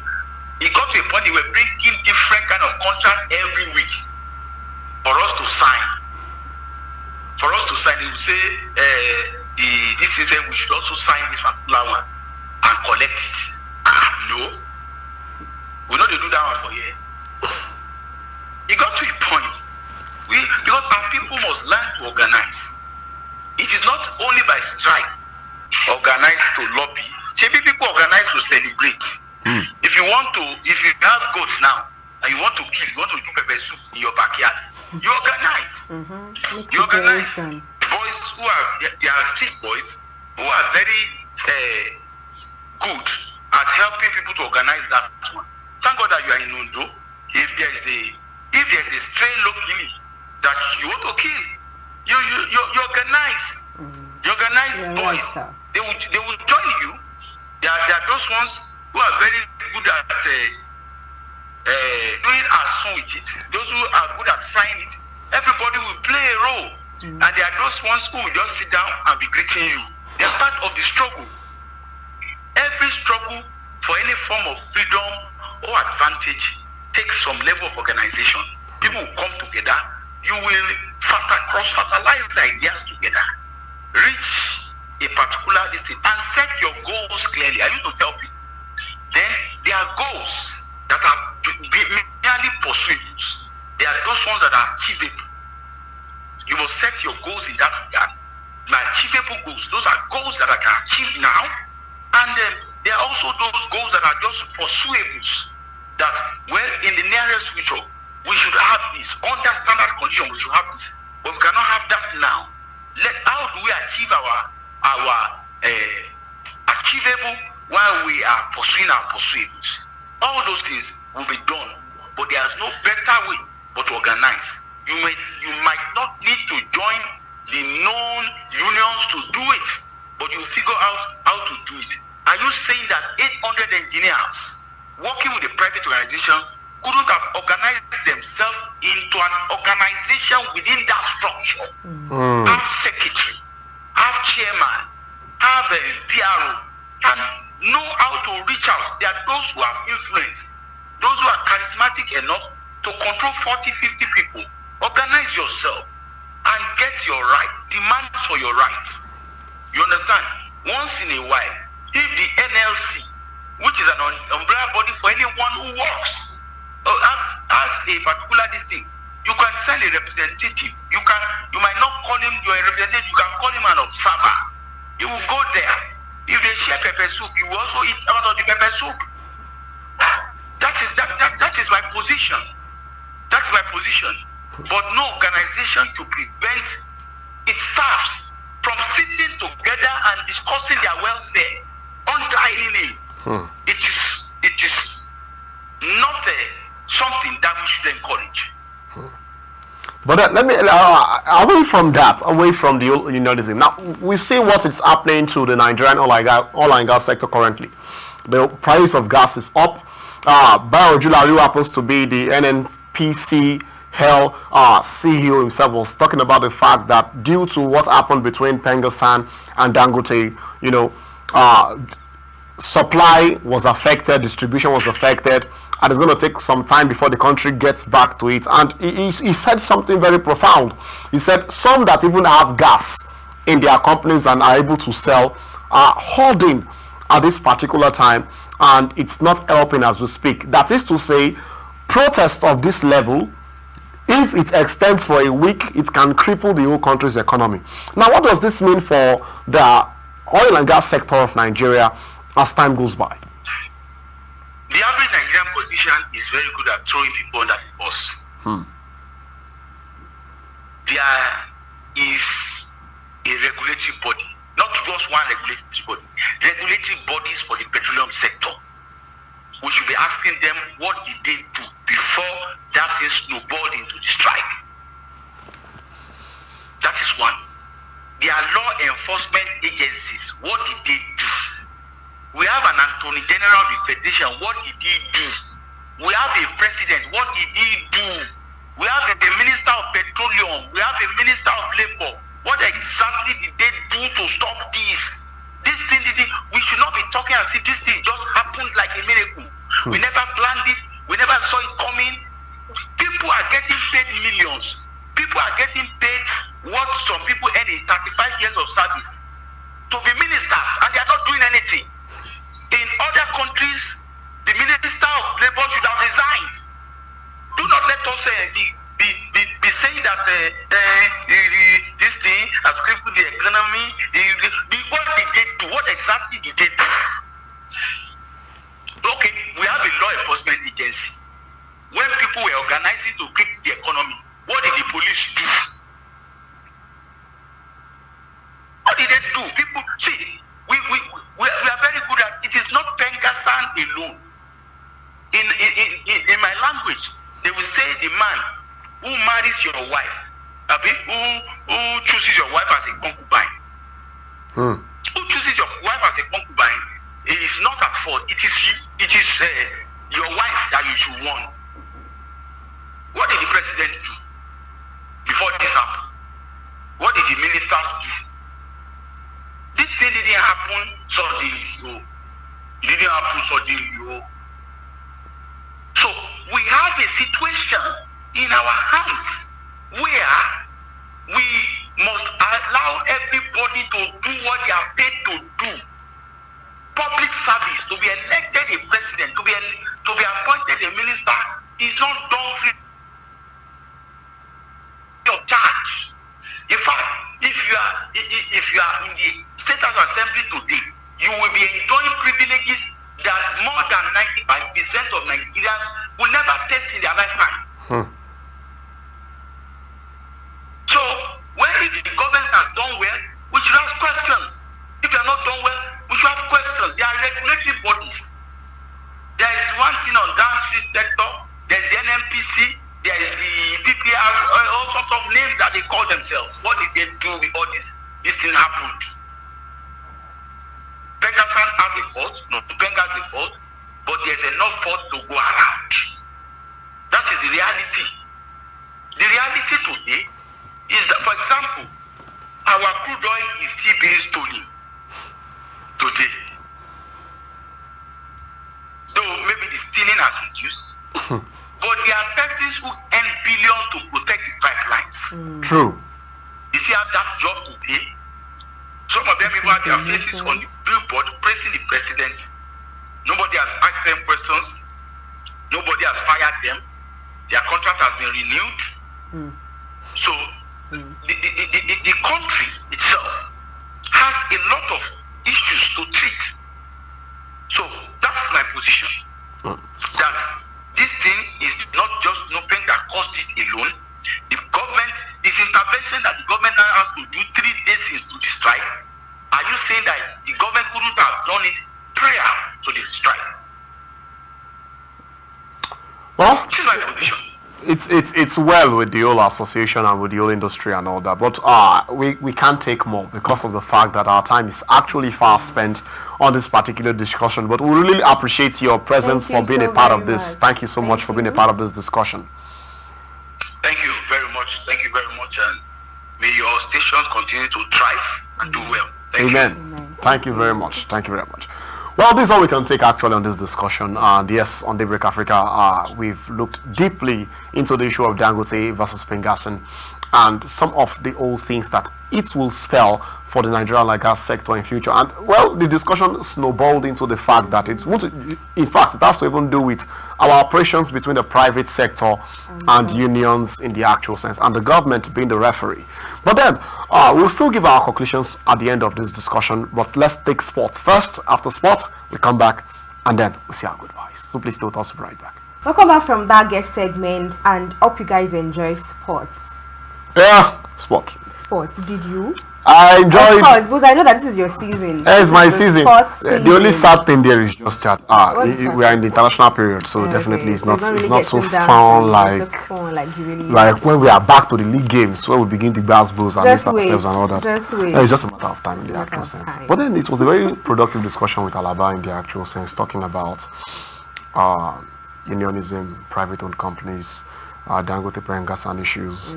It got to a point they were bringing different kind of contract every week for us to sign. For us to sign, they would say this is we should also sign this particular one and collect it. No. We know they do that one for you. It got to a point. Because our people must learn to organize. It is not only by strike, organize to lobby. Maybe people organize to celebrate. If you have goats now, and you want to kill, you want to do pepper soup in your backyard, you organize. You organize. Boys who they are street boys who are very good at helping people to organize that one. Thank God that you are in Undo. If there's a stray locally that you want to kill, you organize. You organize boys. Right, they will join you. There are those ones who are very good at doing a song with it. Those who are good at frying it. Everybody will play a role. And there are those ones who will just sit down and be greeting you. They are part of the struggle. Every struggle for any form of freedom or advantage takes some level of organization. People will come together. You will cross-fertilize the ideas together. Reach a particular distance and set your goals clearly. I used to tell people. Then there are goals that are merely pursuits. There are those ones that are achievable. You must set your goals in that regard. My achievable goals, those are goals that I can achieve now. And then there are also those goals that are just pursuables. That, well, in the nearest future, we should have this. Under standard condition, we should have this. But we cannot have that now. How do we achieve our achievable while we are pursuing our pursuables? All those things will be done. But there is no better way but to organize. You might not need to join the known unions to do it, but you figure out how to do it. Are you saying that 800 engineers working with a private organization couldn't have organized themselves into an organization within that structure? Have secretary, have chairman, have a PRO, and know how to reach out. There are those who have influence, those who are charismatic enough to control 40, 50 people. Organize yourself and get your right. Demand for your rights. You understand? Once in a while, if the NLC, which is an umbrella body for anyone who works, as a particular thing, you can send a representative. You might not call him your representative. You can call him an observer. He will go there. If they share pepper soup, you will also eat out of the pepper soup. That is my position. That's my position. But no organization to prevent its staff from sitting together and discussing their welfare under any name. It is not something that we should encourage. But let me away from the unionism. Now we see what is happening to the Nigerian oil and gas sector currently. The price of gas is up. Barojula, who happens to be the NNPC CEO himself, was talking about the fact that due to what happened between Pengassan and Dangote, supply was affected, distribution was affected, and it's going to take some time before the country gets back to it. And he said something very profound. He said some that even have gas in their companies and are able to sell are holding at this particular time, and it's not helping as we speak. That is to say, protest of this level, if it extends for a week, it can cripple the whole country's economy. Now, what does this mean for the oil and gas sector of Nigeria as time goes by? The average Nigerian politician is very good at throwing people under the bus. There is a regulatory body, not just one regulatory body, regulatory bodies for the petroleum sector. We should be asking them what did they do before that thing snowballed into the strike. That is one. Their law enforcement agencies, what did they do? We have an Attorney General of the Federation, what did he do? We have a president, what did he do? We have a Minister of Petroleum, we have a Minister of Labor. What exactly did they do to stop this? This thing, we should not be talking as if this thing just happened like a miracle. We never planned it, we never saw it coming. People are getting paid millions. People are getting paid what some people earn in 35 years of service to be ministers, and they are not doing anything. In other countries, the Minister of Labor should have resigned. Do not let us be saying that this thing has crippled the economy. What did they do? What exactly did they do? Okay, we have a law enforcement agency. When people were organizing to cripple the economy, what did the police do? What did they do? People, see, we are very good at it. Is not Pengassan alone. In my language, they will say the man who marries your wife, who chooses your wife as a concubine. Who chooses your wife as a concubine is not at fault. It is your wife that you should warn. What did the president do before this happened? What did the ministers do? This thing didn't happen suddenly. It didn't happen suddenly. So we have a situation in our hands where we must allow everybody to do what they are paid to do. Public service, to be elected a president, to be appointed a minister, is not done free of charge. In fact, if you are in the State House Assembly today, you will be enjoying privileges that more than 95% of Nigerians will never taste in their lifetime. So, when the government has done well, we should ask questions. If they are not done well, we should ask questions. They are regulatory bodies. There is one thing on downstream sector, there is the NMPC, there is the PPR, all sorts of names that they call themselves. What did they do with all this? This thing happened. Pengassan has a fault, no, Pengassan has a fault, but there's enough fault to go around. That is the reality. The reality today is that, for example, our crude oil is still being stolen today. Though maybe the stealing has reduced, but there are persons who earn billions to protect the pipelines. True. If you have that job today, some of them even have their faces on the billboard praising the president. Nobody has asked them questions. Nobody has fired them. Their contract has been renewed. So the country itself has a lot of issues to treat. So that's my position. That this thing is not just nothing that caused it alone. The government, this intervention that the government has to do 3 days into the strike. Are you saying that the government couldn't have done it prior to the strike? Well, this is my position. It's well with the whole association and with the whole industry and all that, but we can't take more because of the fact that our time is actually fast spent on this particular discussion. But we really appreciate your presence for being a part of this. Thank you so much for being a part of this discussion. Thank you very much. Thank you very much, and may your stations continue to thrive and do well. Amen. Thank you very much. Thank you very much. Well, this is all we can take actually on this discussion. And yes, on Daybreak Africa, we've looked deeply into the issue of Dangote versus Pengassan and some of the old things that it will spell for the Nigerian gas sector in future. And well, the discussion snowballed into the fact that it would, in fact, it has to even do with our operations between the private sector and unions in the actual sense, and the government being the referee. But then we'll still give our conclusions at the end of this discussion. But let's take sports first. After sports, we come back and then we'll see our goodbyes. So please stay with us. We'll be right back. Welcome back from that guest segment, and hope you guys enjoy sports. Yeah, sport. Sports. Did you? I Of enjoyed. course, because I know that this is your season. It's my This is the season. sports The only season. sad thing there is just that What's the sad we are in thing? the international period, so Okay, definitely so it's not so really getting down fun to it. like It's so fun, like you really like when we are back to the league games where we begin the basketballs and Just lift ourselves wait, and all that. just wait. It's just a matter of time in the Matter actual of sense. time. But then it was a very productive discussion with Alaba in the actual sense, talking about unionism, private-owned companies, Dangote Pengassan issues,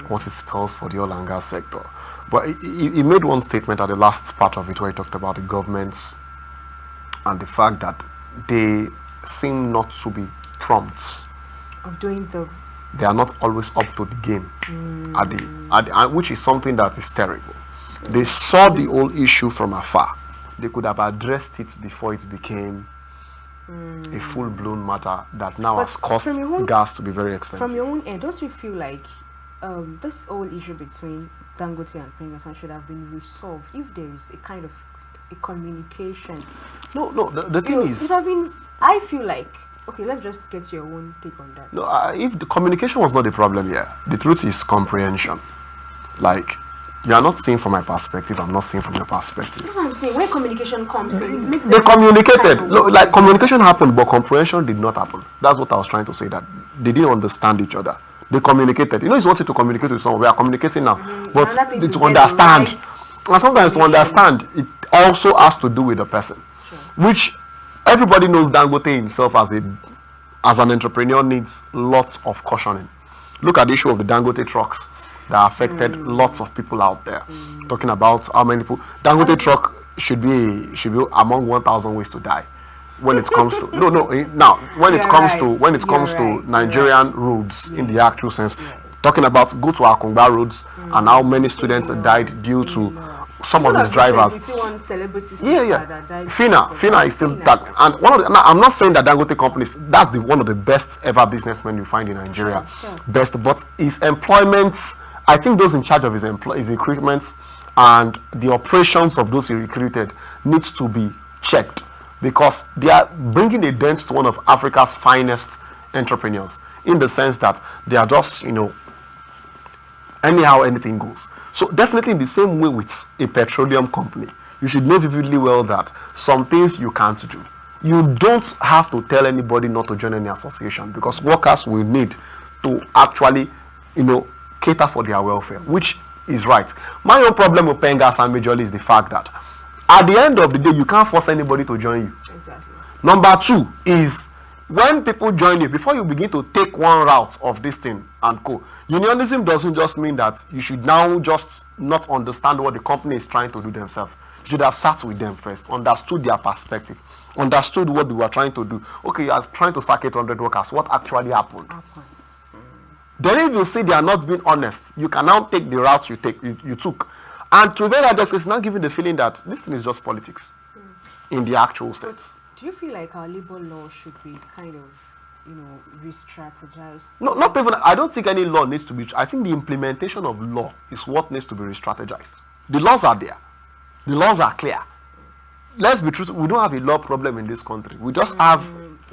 what it spells for the oil and gas sector. But he made one statement at the last part of it where he talked about the governments and the fact that they seem not to be prompt. Of doing the They are not always up to the game, which is something that is terrible. They saw the whole issue from afar. They could have addressed it before it became a full-blown matter that now But has caused from your own- gas to be very expensive. From your own end, don't you feel like this whole issue between Dangote and Pengassan should have been resolved if there is a kind of a communication? No, the You thing know, is, it have been. I feel like okay. Let's just get your own take on that. no, if the communication was not the problem here, the truth is comprehension. Like, you are not seeing from my perspective, I'm not seeing from your perspective. That's what I'm saying. When communication comes in, it makes They them communicated. kind of No, work like together. communication happened, but comprehension did not happen. That's what I was trying to say. That they didn't understand each other. They communicated. You know, it's one thing to communicate with someone. We are communicating now, but Another thing to to get understand. the right And sometimes to understand, it also has to do with the person, which everybody knows. Dangote himself as an entrepreneur needs lots of cautioning. Look at the issue of the Dangote trucks that affected lots of people out there. Talking about how many people Dangote truck should be among 1,000 ways to die. When it comes to now when it You're comes right. to when it comes You're to right. You're Nigerian roads in the actual sense, talking about go to Akungba roads and how many students died due to some of these drivers. You see one celebrity Yeah. that died Fina is still Fina, that, yeah. and one of the, now, I'm not saying that Dangote companies. That's one of the best ever businessmen you find in Nigeria. Sure. Best, but his employment, I think those in charge of his recruitment and the operations of those he recruited needs to be checked, because they are bringing a dent to one of Africa's finest entrepreneurs, in the sense that they are just anyhow anything goes. So definitely in the same way with a petroleum company, you should know vividly well that some things you can't do. You don't have to tell anybody not to join any association, because workers will need to actually, cater for their welfare, which is right. My own problem with Pengassan majorly is the fact that at the end of the day, you can't force anybody to join you. Exactly. Number two is when people join you, before you begin to take one route of this thing and co. Unionism doesn't just mean that you should now just not understand what the company is trying to do themselves. You should have sat with them first, understood their perspective, understood what they were trying to do. Okay, you are trying to sack 800 workers. What actually happened? Then if you see they are not being honest, you can now take the route you took. And to very honest, it's now giving the feeling that this thing is just politics in the actual sense. Do you feel like our labor law should be kind of, re-strategized? No, not even. I don't think any law needs to be. I think the implementation of law is what needs to be re-strategized. The laws are there. The laws are clear. Let's be truthful. We don't have a law problem in this country. We just have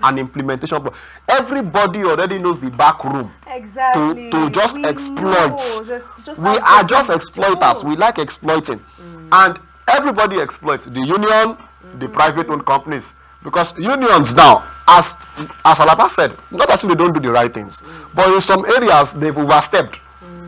an implementation problem. Everybody already knows the back room. Exactly. To just We exploit. know, just We like are this just is exploiters. true. We like exploiting, and everybody exploits. The union, the private-owned companies. Because unions now, as Alaba said, not as if they don't do the right things, but in some areas they've overstepped.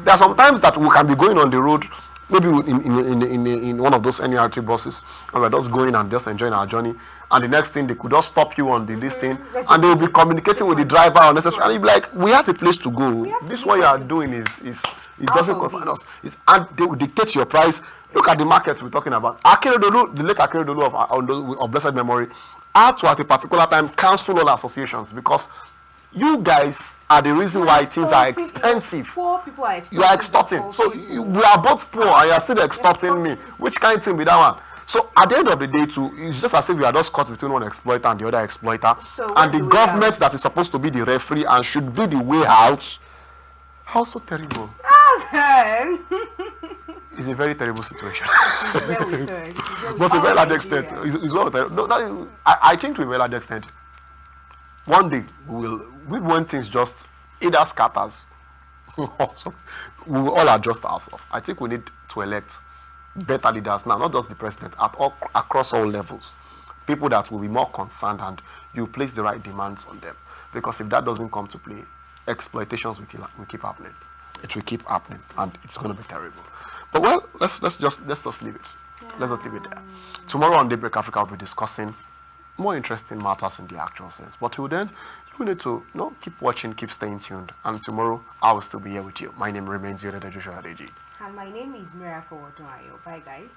There are some times that we can be going on the road, maybe in one of those NERT buses, and we're just going and just enjoying our journey, and the next thing they could just stop you on this thing, and they will be communicating with the driver unnecessarily. And you'll be like, we have a place to go. This what you are doing is it doesn't concern us. And they will dictate your price. Look at the markets we're talking about. Akeredolu, the late Akeredolu of blessed memory, had to at a particular time cancel all associations, because you guys are the reason why things are expensive. Poor people are extorting. You are extorting. So we are both poor and you are still extorting me. Which kind of thing be that one? So at the end of the day too, it's just as if we are just caught between one exploiter and the other exploiter. So and the what's the way government out? that is supposed to be the referee and should be the way out. How so terrible? Okay. It's a very terrible situation. Well with her. It is well with But to a all very large extent, Nigeria. it's well no, I think to a very large extent, one day when things just either scatters So we will all adjust ourselves. I think we need to elect better leaders now, not just the president, across all levels. People that will be more concerned and you place the right demands on them. Because if that doesn't come to play, exploitations will keep happening. It will keep happening, and it's going to be terrible. But well, let's just leave it. Yeah. Let's just leave it there. Tomorrow on Daybreak Africa, we'll be discussing more interesting matters in the actual sense. But till then, you need to keep watching, keep staying tuned. And tomorrow, I will still be here with you. My name remains Ikhonede. And my name is Miracle Odunayo. Bye, guys.